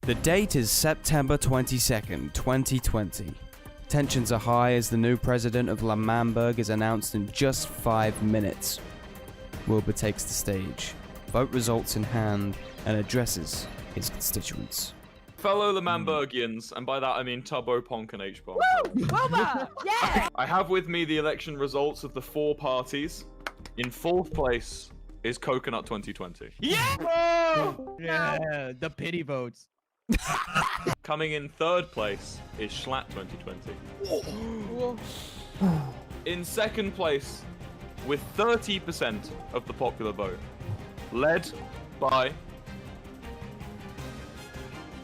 The date is September 22nd, 2020. Tensions are high as the new president of L'Manberg is announced in just 5 minutes. Wilbur takes the stage, vote results in hand, and addresses his constituents. Fellow L'Manbergians, and by that I mean Tubbo, Ponk, and H-Bomb. Woo! Wilbur! Yeah! I have with me the election results of the 4 parties. In 4th place is Coconut 2020. Yeah! Oh! Yeah, the pity votes. Coming in 3rd place is Schlatt 2020. In 2nd place, with 30% of the popular vote, led by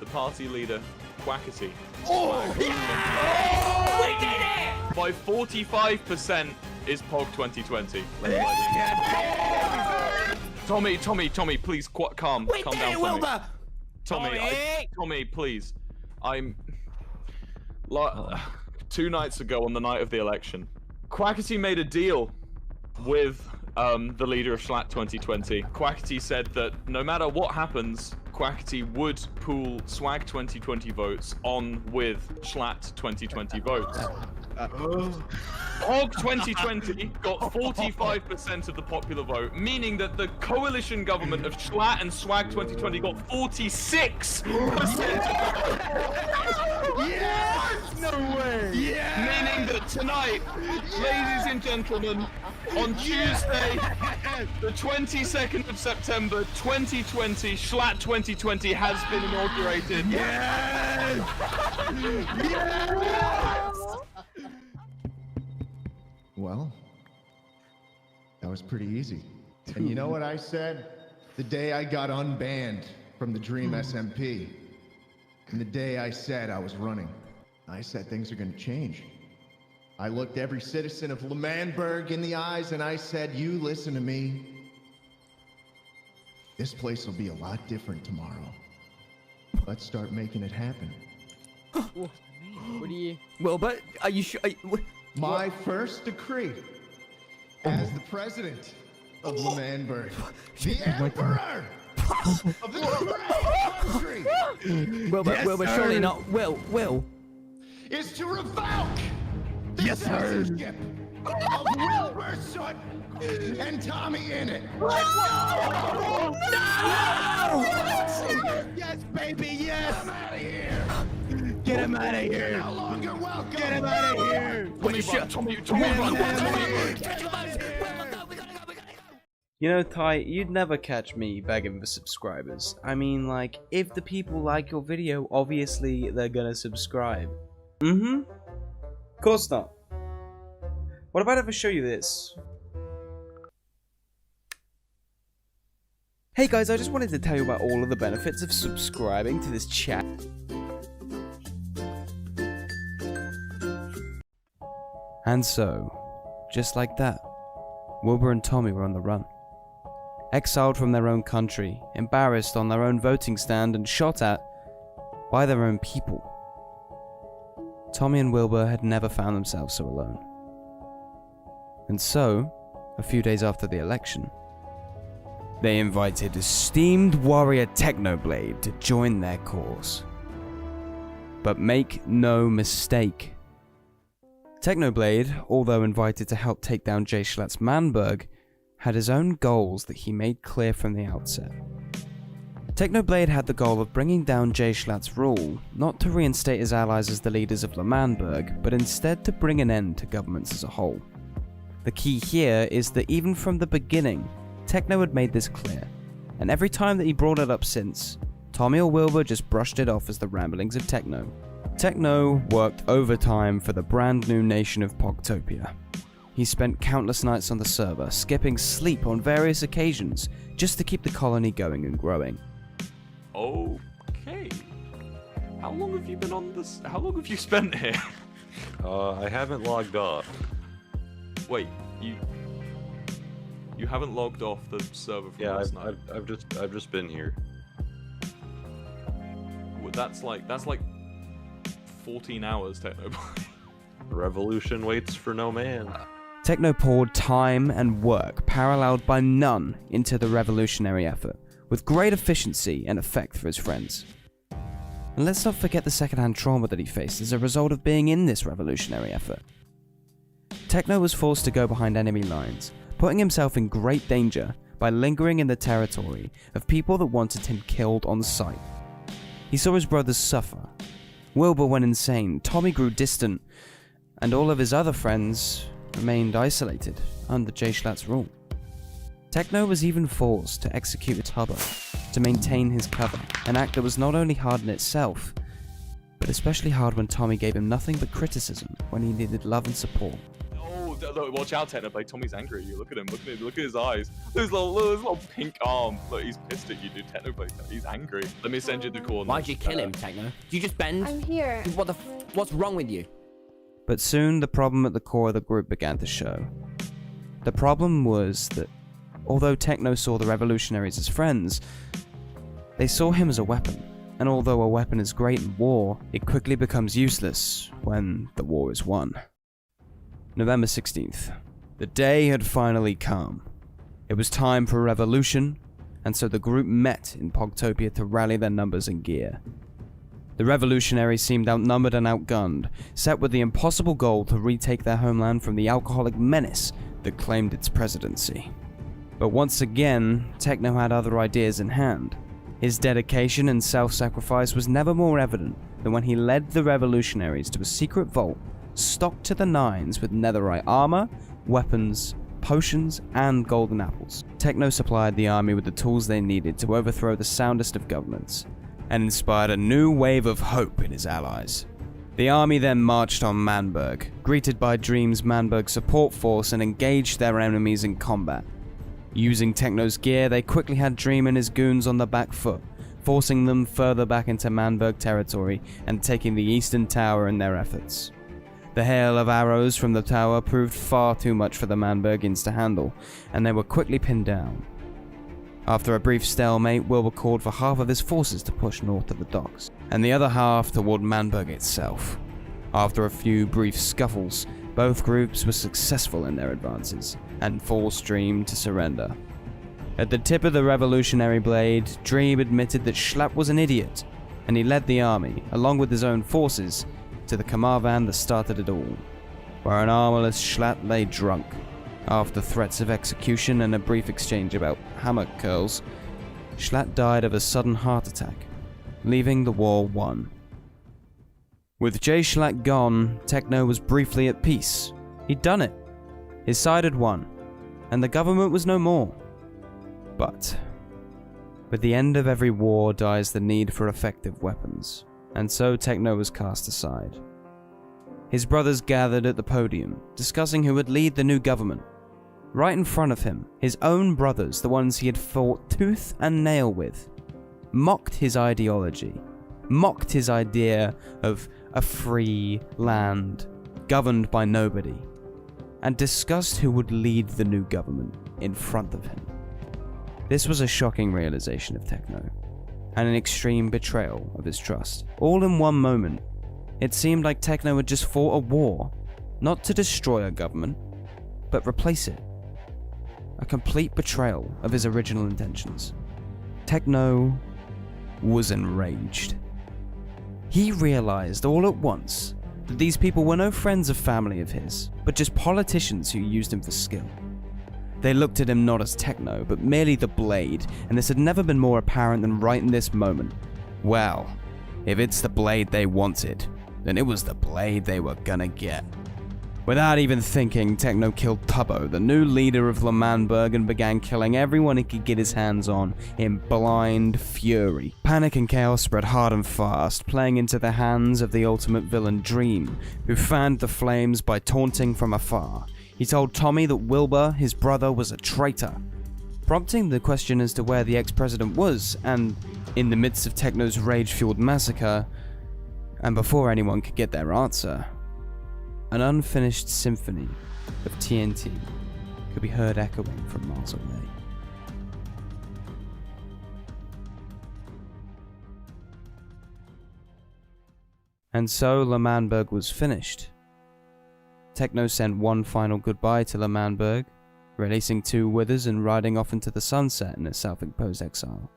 the party leader, Quackity. Oh! Yeah! We did it! By 45% is Pog 2020. Tommy, please, calm down, Tommy. Wilbur! Tommy, please. I'm... 2 nights ago on the night of the election, Quackity made a deal with the leader of Schlatt 2020. Quackity said that no matter what happens, Quackity would pool Swag 2020 votes on with Schlatt 2020 votes. Pog 2020 got 45% of the popular vote, meaning that the coalition government of Schlatt and Swag 2020 got 46%. Yes! No way! Yeah! Meaning that tonight, ladies and gentlemen, on Tuesday, the 22nd of September 2020, Schlatt 2020 has been inaugurated. Yes! Yes! Well, that was pretty easy. And you know what I said? The day I got unbanned from the Dream SMP, and the day I said I was running, I said things are going to change. I looked every citizen of L'Manberg in the eyes and I said, you listen to me. This place will be a lot different tomorrow. Let's start making it happen. What do you... Wilbur, are you sure? My first decree as the president of L'Manberg, the emperor of the great country, Wilbur, surely not. Will. is to revoke the citizenship of Wilbur Soot and Tommy Innit. Let's go! No! Yes, baby, yes! I'm out of here! Get him out of You're here! no longer welcome! Get him out of here! Tommy, You know, Ty, you'd never catch me begging for subscribers. I mean, like, if the people like your video, obviously they're gonna subscribe. Of course not. What if I ever show you this? Hey guys, I just wanted to tell you about all of the benefits of subscribing to this chat. And so, just like that, Wilbur and Tommy were on the run. Exiled from their own country, embarrassed on their own voting stand, and shot at by their own people. Tommy and Wilbur had never found themselves so alone. And so, a few days after the election, they invited esteemed warrior Technoblade to join their cause. But make no mistake, Technoblade, although invited to help take down Jay Schlatt's Manberg, had his own goals that he made clear from the outset. Technoblade had the goal of bringing down Jay Schlatt's rule, not to reinstate his allies as the leaders of L'Manberg, but instead to bring an end to governments as a whole. The key here is that even from the beginning, Techno had made this clear, and every time that he brought it up since, Tommy or Wilbur just brushed it off as the ramblings of Techno. Techno worked overtime for the brand new nation of Pogtopia. He spent countless nights on the server, skipping sleep on various occasions, just to keep the colony going and growing. Okay. How long have you been on this? How long have you spent here? I haven't logged off. Wait, you haven't logged off the server from last night? I've just been here. Well, that's like 14 hours, Technoblade. Revolution waits for no man. Techno poured time and work, paralleled by none, into the revolutionary effort, with great efficiency and effect for his friends. And let's not forget the secondhand trauma that he faced as a result of being in this revolutionary effort. Techno was forced to go behind enemy lines, putting himself in great danger by lingering in the territory of people that wanted him killed on sight. He saw his brothers suffer. Wilbur went insane, Tommy grew distant, and all of his other friends remained isolated under J. Schlatt's rule. Techno was even forced to execute Tubbo to maintain his cover, an act that was not only hard in itself, but especially hard when Tommy gave him nothing but criticism when he needed love and support. Oh, look, watch out, Technoblade. Tommy's angry at you. Look at him. Look at his eyes. His little pink arm. Look, he's pissed at you, dude. Technoblade. He's angry. Let me send you the coordinates. Why'd you kill him, Techno? Did you just bend? I'm here. What's wrong with you? But soon the problem at the core of the group began to show. The problem was that although Techno saw the revolutionaries as friends, they saw him as a weapon. And although a weapon is great in war, it quickly becomes useless when the war is won. November 16th. The day had finally come. It was time for a revolution, and so the group met in Pogtopia to rally their numbers and gear. The revolutionaries seemed outnumbered and outgunned, set with the impossible goal to retake their homeland from the alcoholic menace that claimed its presidency. But once again, Techno had other ideas in hand. His dedication and self-sacrifice was never more evident than when he led the revolutionaries to a secret vault stocked to the nines with netherite armor, weapons, potions, and golden apples. Techno supplied the army with the tools they needed to overthrow the soundest of governments, and inspired a new wave of hope in his allies. The army then marched on Manburg, greeted by Dream's Manburg support force, and engaged their enemies in combat. Using Techno's gear, they quickly had Dream and his goons on the back foot, forcing them further back into Manburg territory and taking the eastern tower in their efforts. The hail of arrows from the tower proved far too much for the Manburgians to handle, and they were quickly pinned down. After a brief stalemate, Wilbur called for half of his forces to push north to the docks, and the other half toward Manburg itself. After a few brief scuffles, both groups were successful in their advances, and forced Dream to surrender. At the tip of the revolutionary blade, Dream admitted that Schlatt was an idiot, and he led the army, along with his own forces, to the Kamarvan that started it all, where an armorless Schlatt lay drunk. After threats of execution and a brief exchange about hammock curls, Schlatt died of a sudden heart attack, leaving the war won. With J. Schlatt gone, Techno was briefly at peace. He'd done it. His side had won, and the government was no more. But with the end of every war dies the need for effective weapons, and so Techno was cast aside. His brothers gathered at the podium, discussing who would lead the new government. Right in front of him, his own brothers, the ones he had fought tooth and nail with, mocked his ideology, mocked his idea of a free land governed by nobody, and discussed who would lead the new government in front of him. This was a shocking realization of Techno, and an extreme betrayal of his trust. All in one moment, it seemed like Techno had just fought a war, not to destroy a government, but replace it. A complete betrayal of his original intentions. Techno was enraged. He realized all at once that these people were no friends or family of his, but just politicians who used him for skill. They looked at him not as Techno, but merely the Blade, and this had never been more apparent than right in this moment. Well, if it's the Blade they wanted, then it was the Blade they were gonna get. Without even thinking, Techno killed Tubbo, the new leader of Manburg, and began killing everyone he could get his hands on in blind fury. Panic and chaos spread hard and fast, playing into the hands of the ultimate villain Dream, who fanned the flames by taunting from afar. He told Tommy that Wilbur, his brother, was a traitor, prompting the question as to where the ex-president was, and in the midst of Techno's rage-fueled massacre, and before anyone could get their answer, an unfinished symphony of TNT could be heard echoing from miles away. And so Manburg was finished. Techno sent one final goodbye to Manburg, releasing two withers and riding off into the sunset in a self-imposed exile.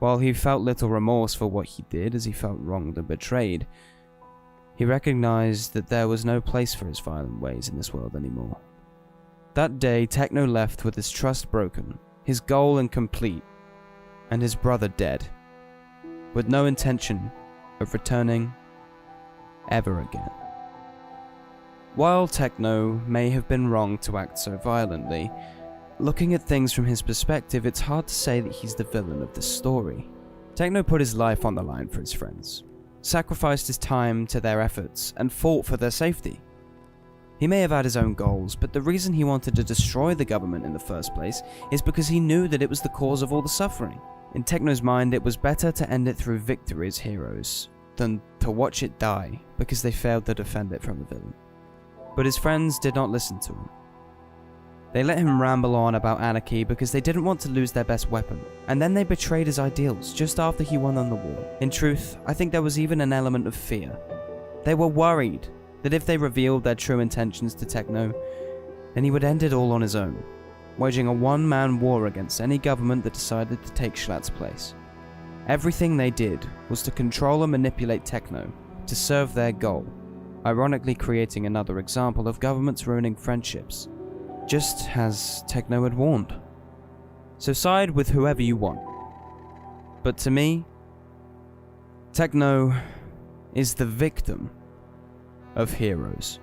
While he felt little remorse for what he did, as he felt wronged and betrayed, he recognized that there was no place for his violent ways in this world anymore. That day, Techno left with his trust broken, his goal incomplete, and his brother dead, with no intention of returning ever again. While Techno may have been wrong to act so violently, looking at things from his perspective, it's hard to say that he's the villain of this story. Techno put his life on the line for his friends, sacrificed his time to their efforts, and fought for their safety. He may have had his own goals, but the reason he wanted to destroy the government in the first place is because he knew that it was the cause of all the suffering. In Techno's mind, it was better to end it through victory as heroes than to watch it die because they failed to defend it from the villain. But his friends did not listen to him. They let him ramble on about anarchy because they didn't want to lose their best weapon, and then they betrayed his ideals just after he won on the war. In truth, I think there was even an element of fear. They were worried that if they revealed their true intentions to Techno, then he would end it all on his own, waging a one-man war against any government that decided to take Schlatt's place. Everything they did was to control and manipulate Techno to serve their goal, ironically creating another example of governments ruining friendships, just as Techno had warned. So side with whoever you want. But to me, Techno is the victim of heroes.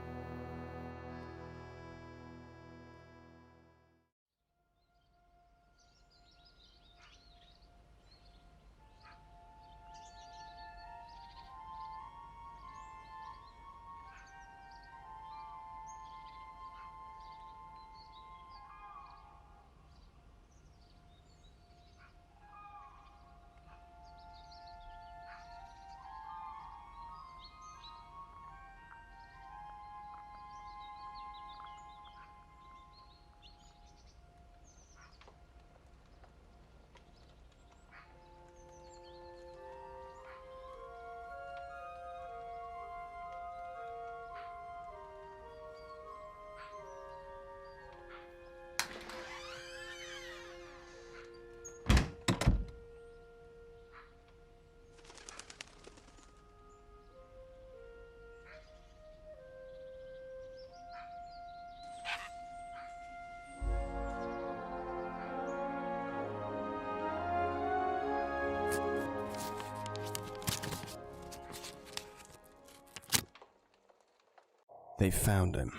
They found him.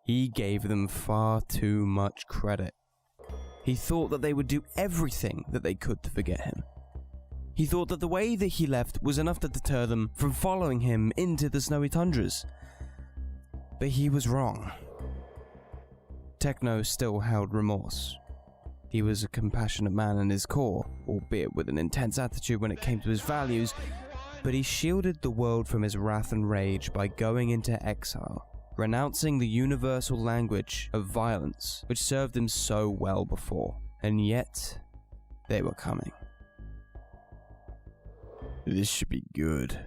He gave them far too much credit. He thought that they would do everything that they could to forget him. He thought that the way that he left was enough to deter them from following him into the snowy tundras. But he was wrong. Techno still held remorse. He was a compassionate man in his core, albeit with an intense attitude when it came to his values, but he shielded the world from his wrath and rage by going into exile, renouncing the universal language of violence which served him so well before. And yet, they were coming. This should be good.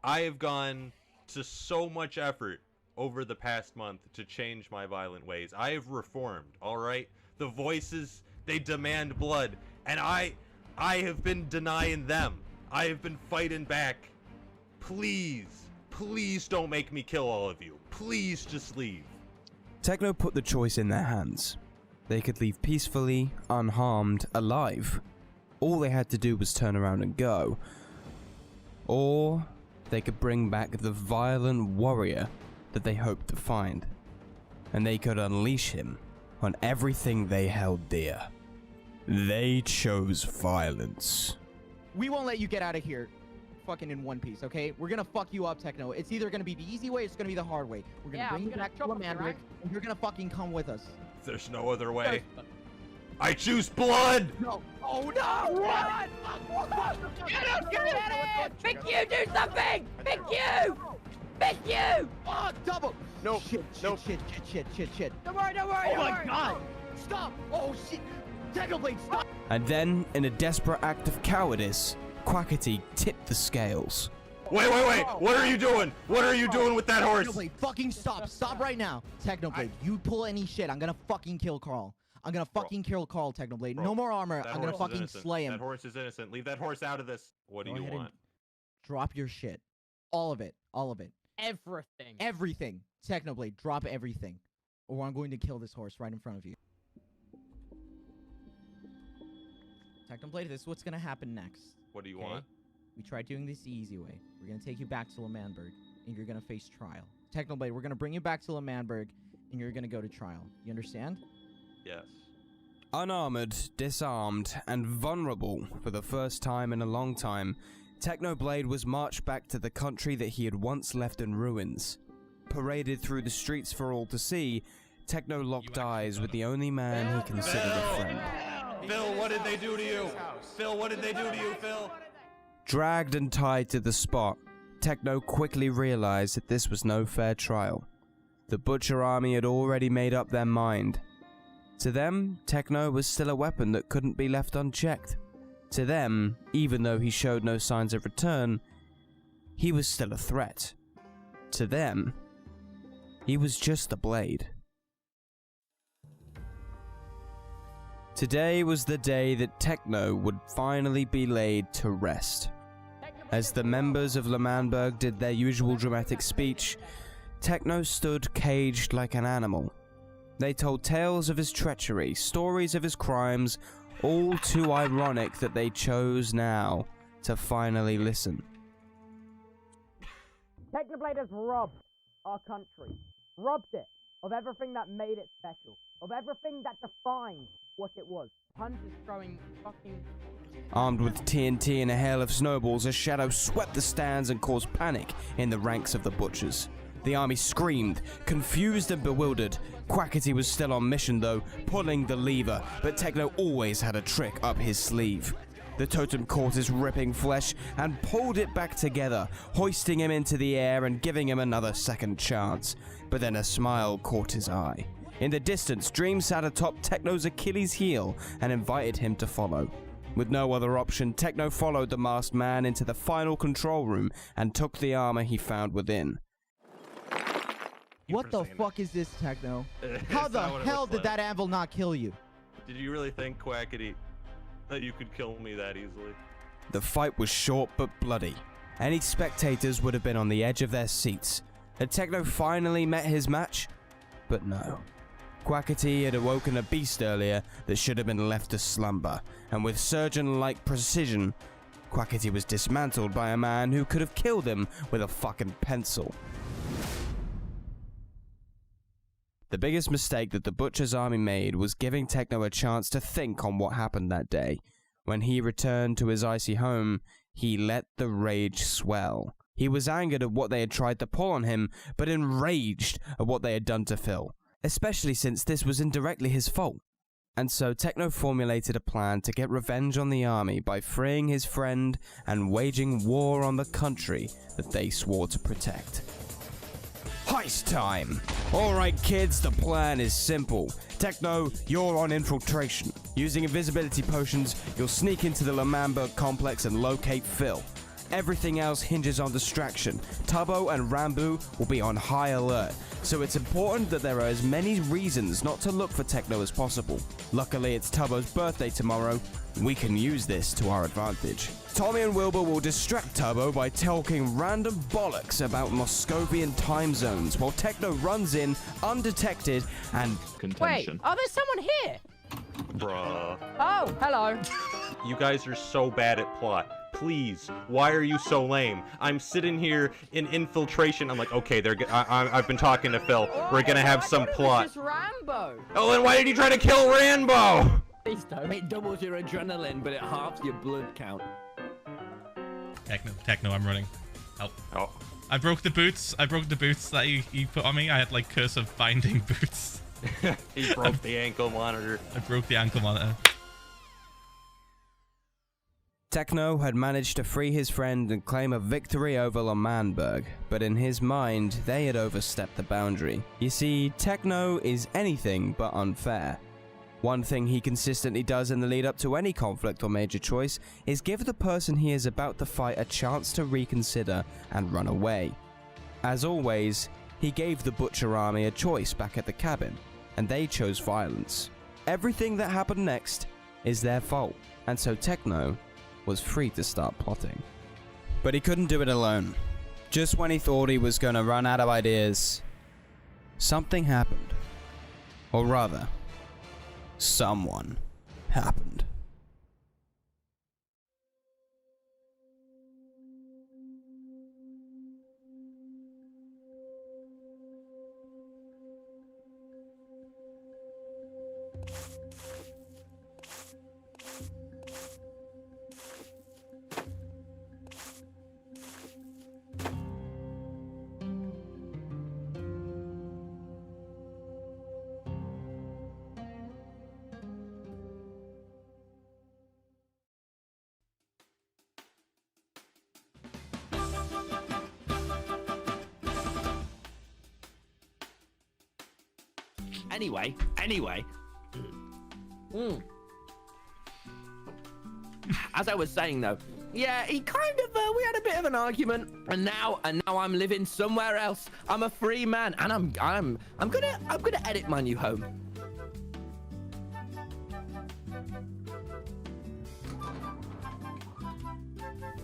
I have gone to so much effort over the past month to change my violent ways. I have reformed, alright? The voices, they demand blood, and I have been denying them. I have been fighting back. Please, please don't make me kill all of you. Please just leave. Techno put the choice in their hands. They could leave peacefully, unharmed, alive. All they had to do was turn around and go. Or they could bring back the violent warrior that they hoped to find. And they could unleash him on everything they held dear. They chose violence. We won't let you get out of here fucking in one piece, okay? We're gonna fuck you up, Techno. It's either gonna be the easy way or it's gonna be the hard way. We're gonna bring you back to a mandrick, and you're gonna fucking come with us. There's no other way. I choose blood! No. Oh no! What? Get out! Get out! Pick you! Do something! Pick you! Pick you! Oh, double! No, Shit. no. Shit. Don't worry! Oh my god! Stop! Oh shit! Technoblade, stop! And then, in a desperate act of cowardice, Quackity tipped the scales. Wait! What are you doing? What are you doing with that horse? Technoblade, fucking stop! Stop right now! Technoblade, you pull any shit, I'm gonna fucking kill Carl. I'm gonna fucking kill Carl, Technoblade. No more armor. I'm gonna fucking slay him. That horse is innocent. Leave that horse out of this. What do you want? Drop your shit. All of it. All of it. Everything. Everything. Technoblade, drop everything. Or I'm going to kill this horse right in front of you. Technoblade, this is what's gonna happen next. What do you want? We tried doing this the easy way. We're gonna take you back to L'Manberg, and you're gonna face trial. Technoblade, we're gonna bring you back to L'Manberg, and you're gonna go to trial. You understand? Yes. Unarmored, disarmed, and vulnerable for the first time in a long time, Technoblade was marched back to the country that he had once left in ruins. Paraded through the streets for all to see, Techno locked eyes with the only man he considered a friend. Phil, what did they do to you? Phil, what did they do to you, Phil? Dragged and tied to the spot, Techno quickly realized that this was no fair trial. The Butcher Army had already made up their mind. To them, Techno was still a weapon that couldn't be left unchecked. To them, even though he showed no signs of return, he was still a threat. To them, he was just a blade. Today was the day that Techno would finally be laid to rest. As the members of L'Manberg did their usual dramatic speech, Techno stood caged like an animal. They told tales of his treachery, stories of his crimes, all too ironic that they chose now to finally listen. Technoblade has robbed our country. Robbed it of everything that made it special. Of everything that defined what it was. Hunters throwing fucking... Armed with TNT and a hail of snowballs, a shadow swept the stands and caused panic in the ranks of the butchers. The army screamed, confused and bewildered. Quackity was still on mission though, pulling the lever, but Techno always had a trick up his sleeve. The totem caught his ripping flesh and pulled it back together, hoisting him into the air and giving him another second chance. But then a smile caught his eye. In the distance, Dream sat atop Techno's Achilles heel and invited him to follow. With no other option, Techno followed the masked man into the final control room and took the armor he found within. What the fuck is this, Techno? How the hell did that anvil not kill you? Did you really think, Quackity, that you could kill me that easily? The fight was short but bloody. Any spectators would have been on the edge of their seats. Had Techno finally met his match? But no. Quackity had awoken a beast earlier that should have been left to slumber, and with surgeon-like precision, Quackity was dismantled by a man who could have killed him with a fucking pencil. The biggest mistake that the Butcher's army made was giving Techno a chance to think on what happened that day. When he returned to his icy home, he let the rage swell. He was angered at what they had tried to pull on him, but enraged at what they had done to Phil, especially since this was indirectly his fault. And so Techno formulated a plan to get revenge on the army by freeing his friend and waging war on the country that they swore to protect. Heist time! Alright kids, the plan is simple. Techno, you're on infiltration. Using invisibility potions, you'll sneak into the L'Manberg complex and locate Phil. Everything else hinges on distraction. Tubbo and Rambo will be on high alert, so it's important that there are as many reasons not to look for Techno as possible. Luckily, it's Tubbo's birthday tomorrow. We can use this to our advantage. Tommy and Wilbur will distract Tubbo by talking random bollocks about Moscovian time zones, while Techno runs in undetected and... Contention. Wait, oh, there's someone here! Bruh. Oh, hello. You guys are so bad at plot. Please, why are you so lame? I'm sitting here in infiltration. I'm like, okay, I've been talking to Phil. We're gonna have some plot. It's Rambo. Oh, then why did you try to kill Rambo? Please don't. It doubles your adrenaline, but it halves your blood count. Techno, I'm running. Help. Oh. I broke the boots. I broke the boots that you put on me. I had like Curse of Binding boots. He broke the ankle monitor. I broke the ankle monitor. Techno had managed to free his friend and claim a victory over L'Manberg, but in his mind, they had overstepped the boundary. You see, Techno is anything but unfair. One thing he consistently does in the lead up to any conflict or major choice is give the person he is about to fight a chance to reconsider and run away. As always, he gave the Butcher army a choice back at the cabin, and they chose violence. everything that happened next is their fault, and so Techno was free to start plotting. But he couldn't do it alone. Just when he thought he was going to run out of ideas, something happened. Or rather, someone happened. Anyway. As I was saying though, yeah, he kind of we had a bit of an argument, and now I'm living somewhere else. I'm a free man, and I'm gonna edit my new home.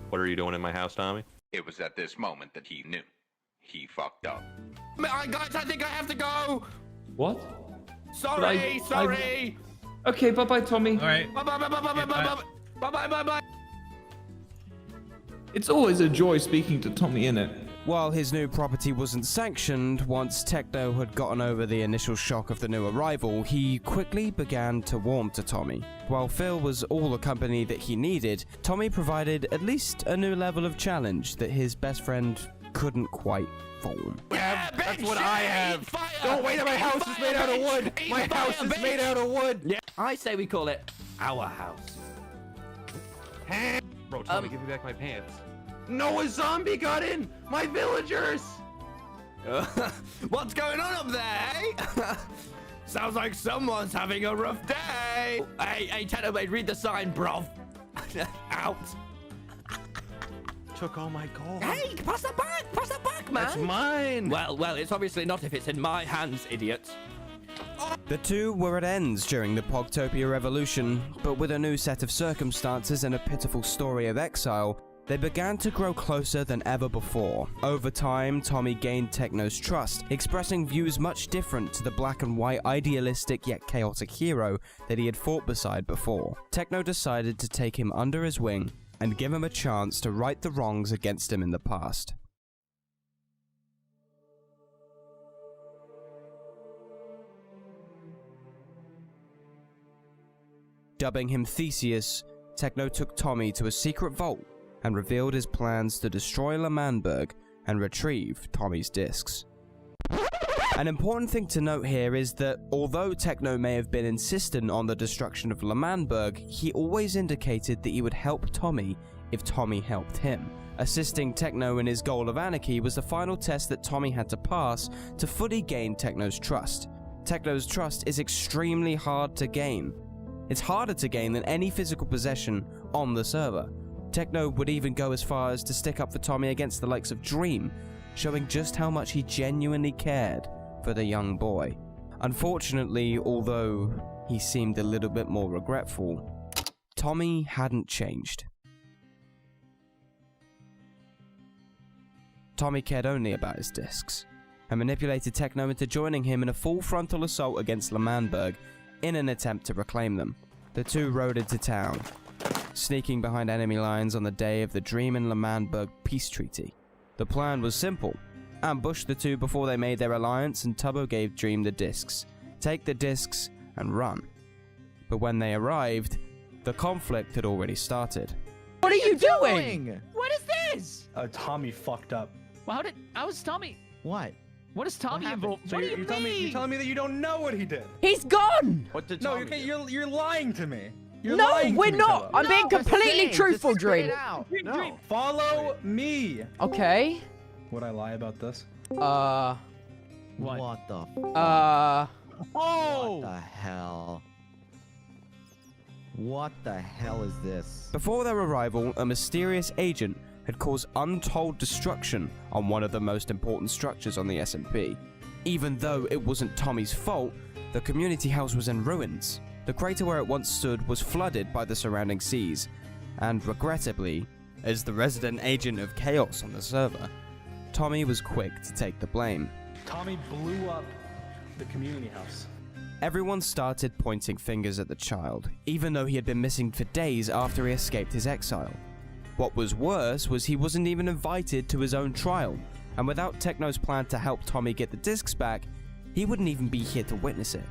What are you doing in my house, Tommy? It was at this moment that he knew. He fucked up. Guys, I think I have to go. What? Sorry. Okay, bye-bye, Tommy. All right. Bye. It's always a joy speaking to Tommy, innit? While his new property wasn't sanctioned, once Techno had gotten over the initial shock of the new arrival, he quickly began to warm to Tommy. While Phil was all the company that he needed, Tommy provided at least a new level of challenge that his best friend couldn't quite form. Yeah, That's what I have. Don't wait, my house is made out of wood. My house is made out of wood. Yeah, I say we call it our house. Bro, Tommy, give me back my pants. No, a zombie got in. My villagers. What's going on up there, eh? Sounds like someone's having a rough day. Hey, Technoblade, read the sign, bruv. Out. Took all my gold. Hey, pass it back, man. That's mine. Well, it's obviously not if it's in my hands, idiot. The two were at ends during the Pogtopia Revolution, but with a new set of circumstances and a pitiful story of exile, they began to grow closer than ever before. Over time, Tommy gained Techno's trust, expressing views much different to the black and white idealistic yet chaotic hero that he had fought beside before. Techno decided to take him under his wing and give him a chance to right the wrongs against him in the past. Dubbing him Theseus, Techno took Tommy to a secret vault and revealed his plans to destroy L'Manberg and retrieve Tommy's discs. An important thing to note here is that although Techno may have been insistent on the destruction of L'Manberg, he always indicated that he would help Tommy if Tommy helped him. Assisting Techno in his goal of anarchy was the final test that Tommy had to pass to fully gain Techno's trust. Techno's trust is extremely hard to gain. It's harder to gain than any physical possession on the server. Techno would even go as far as to stick up for Tommy against the likes of Dream, showing just how much he genuinely cared for the young boy. Unfortunately, although he seemed a little bit more regretful, Tommy hadn't changed. Tommy cared only about his discs, and manipulated Techno into joining him in a full frontal assault against L'Manberg in an attempt to reclaim them. The two rode into town, sneaking behind enemy lines on the day of the Dream and L'Manberg peace treaty. The plan was simple: ambush the two before they made their alliance, and Tubbo gave Dream the discs. Take the discs and run. But when they arrived, the conflict had already started. What are you doing? What is this? Tommy fucked up. Well, how was Tommy? What? What is Tommy involved? So What do you mean? You're telling me that you don't know what he did. He's gone! What did No, Tommy do? you're lying to me. You're No, lying to we're me, not. Tubbo. I'm being completely truthful, Dream. No, follow me. Okay. Would I lie about this? What the? What the hell? What the hell is this? Before their arrival, a mysterious agent had caused untold destruction on one of the most important structures on the SMP. Even though it wasn't Tommy's fault, the community house was in ruins. The crater where it once stood was flooded by the surrounding seas, and regrettably, as the resident agent of chaos on the server, Tommy was quick to take the blame. Tommy blew up the community house. Everyone started pointing fingers at the child, even though he had been missing for days after he escaped his exile. What was worse was he wasn't even invited to his own trial, and without Techno's plan to help Tommy get the discs back, he wouldn't even be here to witness it.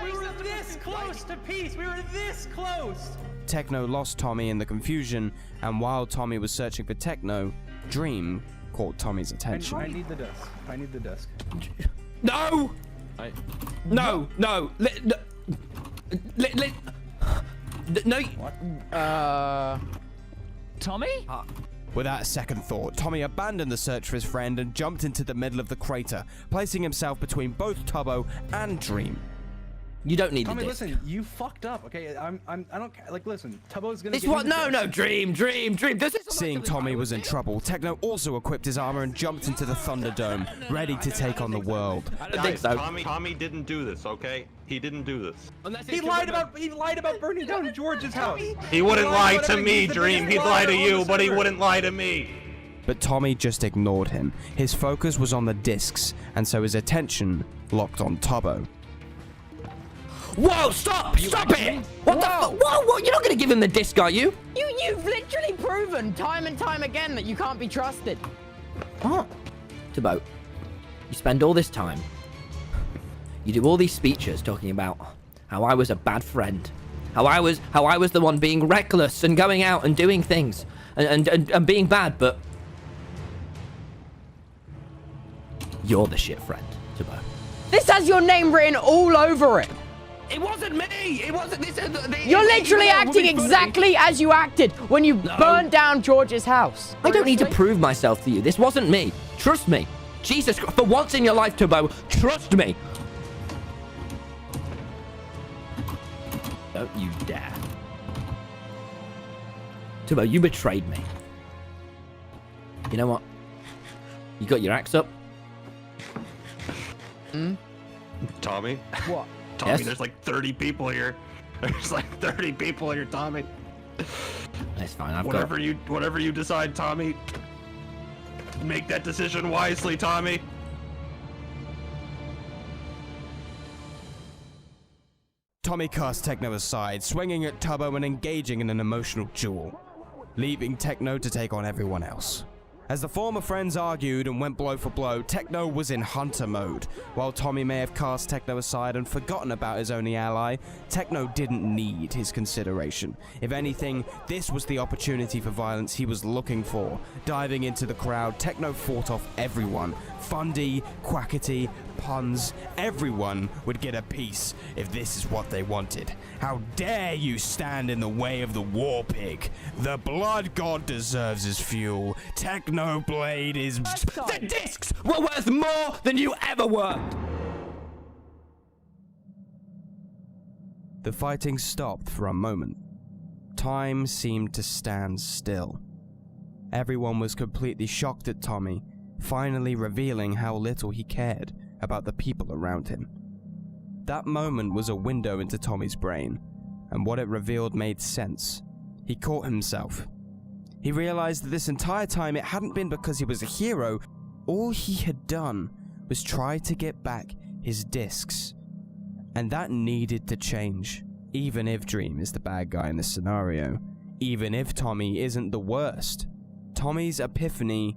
We were this close to peace! We were this close! Techno lost Tommy in the confusion, and while Tommy was searching for Techno, Dream caught Tommy's attention. I need the disc. I need the disc. No! No! No! No! What? Tommy? Without a second thought, Tommy abandoned the search for his friend and jumped into the middle of the crater, placing himself between both Tubbo and Dream. You don't need Tommy, the disc. listen, you fucked up, okay? I don't like. Listen, Tubbo's gonna. This what? No, Dream. This is. Seeing Tommy was in trouble, Techno also equipped his armor and jumped into the Thunderdome, ready to take on the world. I don't think so. Tommy didn't do this, okay? He didn't do this. He lied about burning down George's house. He wouldn't lie to me, Dream. He'd lie to you, but he wouldn't lie to me. But Tommy just ignored him. His focus was on the discs, and so his attention locked on Tubbo. Whoa! Stop! Stop it! What the fuck? Whoa! You're not gonna give him the disc, are you? You've literally proven time and time again that you can't be trusted. What? Tubbo, you spend all this time. You do all these speeches talking about how I was a bad friend, how I was the one being reckless and going out and doing things and being bad, but you're the shit friend, Tubbo. This has your name written all over it. It wasn't me! It wasn't this. You're literally acting exactly as you acted when you burned down George's house. I don't need to prove myself to you. This wasn't me. Trust me. Jesus Christ. For once in your life, Tubbo, trust me. Don't you dare. Tubbo, you betrayed me. You know what? You got your axe up? Tommy? What? Tommy, Yes? there's like 30 people here. There's like 30 people here, Tommy. That's fine. Whatever you decide, Tommy. Make that decision wisely, Tommy. Tommy cast Techno aside, swinging at Tubbo and engaging in an emotional duel, leaving Techno to take on everyone else. As the former friends argued and went blow for blow, Techno was in hunter mode. While Tommy may have cast Techno aside and forgotten about his only ally, Techno didn't need his consideration. If anything, this was the opportunity for violence he was looking for. Diving into the crowd, Techno fought off everyone. Fundy, Quackity, Puns, everyone would get a piece if this is what they wanted. How dare you stand in the way of the war pig? The blood god deserves his fuel. Technoblade is... The discs were worth more than you ever were! The fighting stopped for a moment. Time seemed to stand still. Everyone was completely shocked at Tommy, finally revealing how little he cared about the people around him. That moment was a window into Tommy's brain, and what it revealed made sense. He caught himself. He realized that this entire time it hadn't been because he was a hero. All he had done was try to get back his discs. And that needed to change, even if Dream is the bad guy in this scenario. Even if Tommy isn't the worst. Tommy's epiphany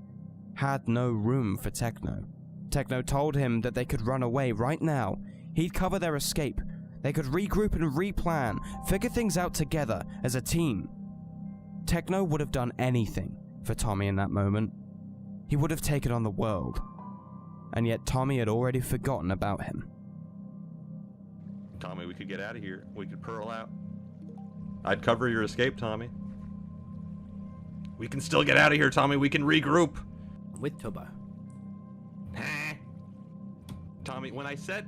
had no room for Techno. Techno told him that they could run away right now. He'd cover their escape. They could regroup and replan, figure things out together as a team. Techno would have done anything for Tommy in that moment. He would have taken on the world. And yet Tommy had already forgotten about him. Tommy, we could get out of here. We could pearl out. I'd cover your escape, Tommy. We can still get out of here, Tommy. We can regroup. With Tubbo. Tommy, when I said...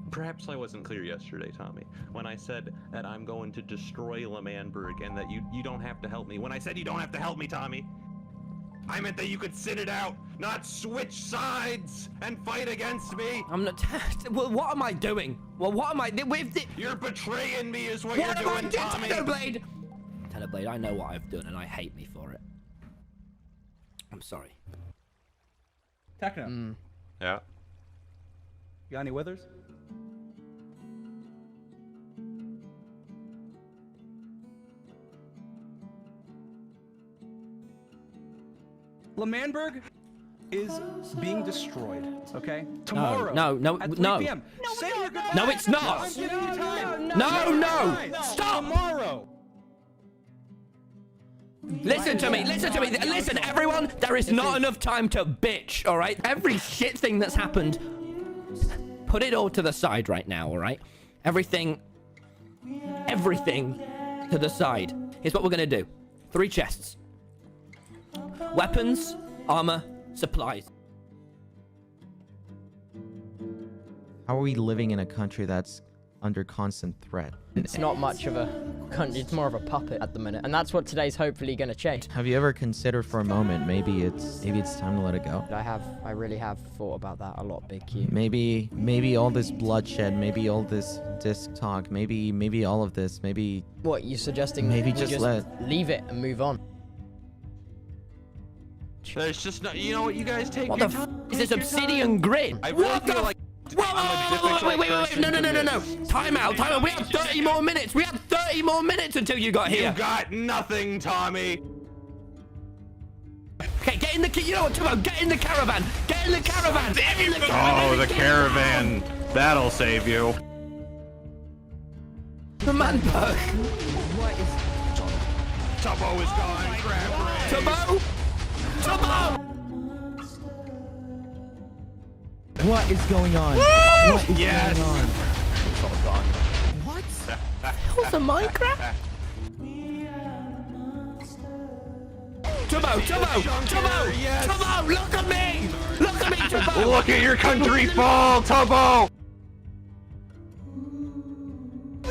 Perhaps I wasn't clear yesterday, Tommy. When I said that I'm going to destroy L'Manberg and that you don't have to help me. When I said you don't have to help me, Tommy, I meant that you could sit it out not switch sides and fight against me. I'm not. Well, what am I doing? Well, what am I? You're betraying me, is what What you're am I doing, doing, Tommy. Technoblade? Technoblade, I know what I've done, and I hate me for it. I'm sorry. Techno. Yeah. You got any withers? L'Manberg is being destroyed, okay? Tomorrow. No. At 3 p.m. Say your goodbyes. No, it's not. I'm giving you time. No. Stop. Tomorrow. Listen to me. Listen, everyone. There is not enough time to bitch. All right. Every shit thing that's happened. Put it all to the side right now. All right. Everything to the side. Here's what we're gonna do. 3 chests. Weapons, armor, supplies. How are we living in a country that's under constant threat? It's not much of a country, it's more of a puppet at the minute, and that's what today's hopefully going to change. Have you ever considered for a moment maybe it's time to let it go? I really have thought about that a lot, Big Q. Maybe all this bloodshed, maybe all this disc talk, maybe all of this, maybe. What, you suggesting maybe we just leave it and move on? There's just no, you know what, you guys take What your the time. f is this obsidian grid? I really feel like Wait, no. Time out. We have 30 more minutes. We have 30 more minutes until you got here. You got nothing, Tommy. Okay, get in the, you know what, Tomo, get in the caravan. Get in the caravan. Oh, the caravan. That'll save you. The Manberg. Tubbo is gone. Crab Tomo. What is going on? What is Yes. going on? It's all gone. What? What's a Minecraft? Tomo, Yes. Tomo, look at me, Tomo. Look at your country fall, Tubbo.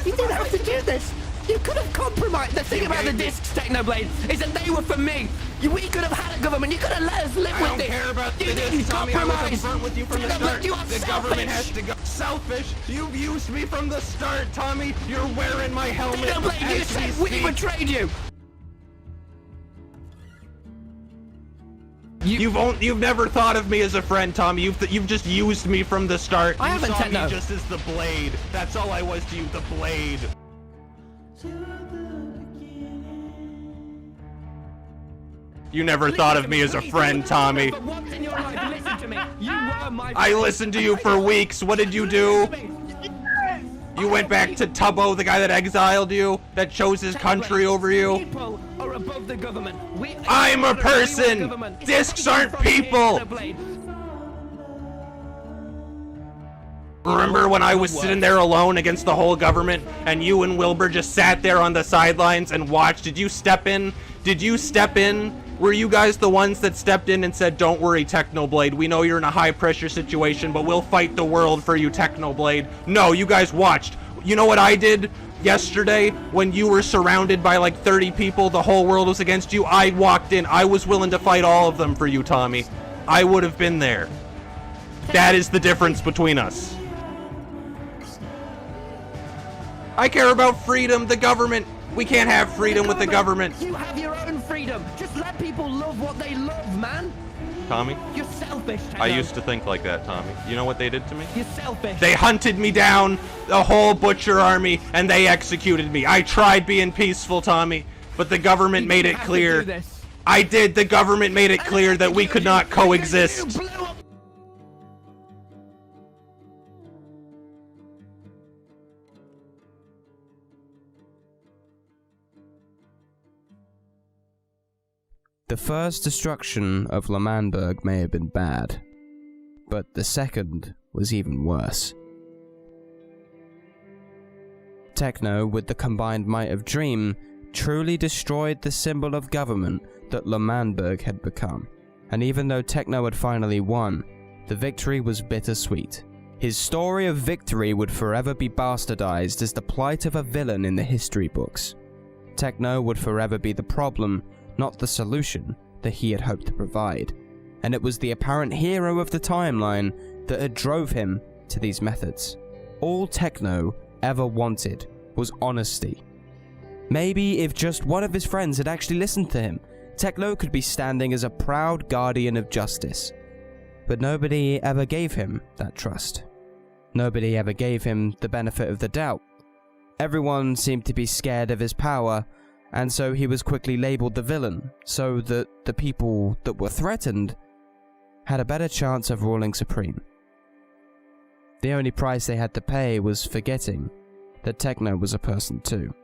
You didn't have to do this. You could have compromised. The thing about the discs, Technoblade, is that they were for me. We could have had a government. You could have let us live with I don't it. care about You the didn't discs, Tommy. I was compromise. upfront with you from the Technoblade, start. you are The government has selfish. to go. Selfish? You've used me from the start, Tommy. You're wearing my helmet. Technoblade, you as said we we speak. betrayed you. You've never thought of me as a friend, Tommy. You've just used me from the start. I haven't, You saw Techno. me just as the blade. That's all I was to you, the blade. You never thought of me as a friend, Tommy. For once in your life, listen to me. You were my I listened to you for weeks. What did you do? You went back to Tubbo, the guy that exiled you, that chose his country over you. People are above the government. I'm a person. Discs aren't people. Remember when I was sitting there alone against the whole government and you and Wilbur just sat there on the sidelines and watched? Did you step in? Were you guys the ones that stepped in and said, "Don't worry, Technoblade, we know you're in a high pressure situation, but we'll fight the world for you, Technoblade"? No, you guys watched. You know what I did yesterday when you were surrounded by like 30 people, the whole world was against you? I walked in. I was willing to fight all of them for you, Tommy. I would have been there. That is the difference between us. I care about freedom, the government. We can't have freedom with the government. You have your own freedom. Just let people love what they love, man. Tommy? You're selfish, Techno. I used to think like that, Tommy. You know what they did to me? You're selfish. They hunted me down, the whole butcher army, and they executed me. I tried being peaceful, Tommy, but the government made it clear. I did. The government made it clear that we could not coexist. The first destruction of L'Manberg may have been bad, but the second was even worse. Techno, with the combined might of Dream, truly destroyed the symbol of government that L'Manberg had become. And even though Techno had finally won, the victory was bittersweet. His story of victory would forever be bastardized as the plight of a villain in the history books. Techno would forever be the problem, not the solution that he had hoped to provide. and it was the apparent hero of the timeline that had drove him to these methods. All Techno ever wanted was honesty. Maybe if just one of his friends had actually listened to him, Techno could be standing as a proud guardian of justice. But nobody ever gave him that trust. Nobody ever gave him the benefit of the doubt. Everyone seemed to be scared of his power, and so he was quickly labeled the villain, so that the people that were threatened had a better chance of ruling supreme. The only price they had to pay was forgetting that Techno was a person too.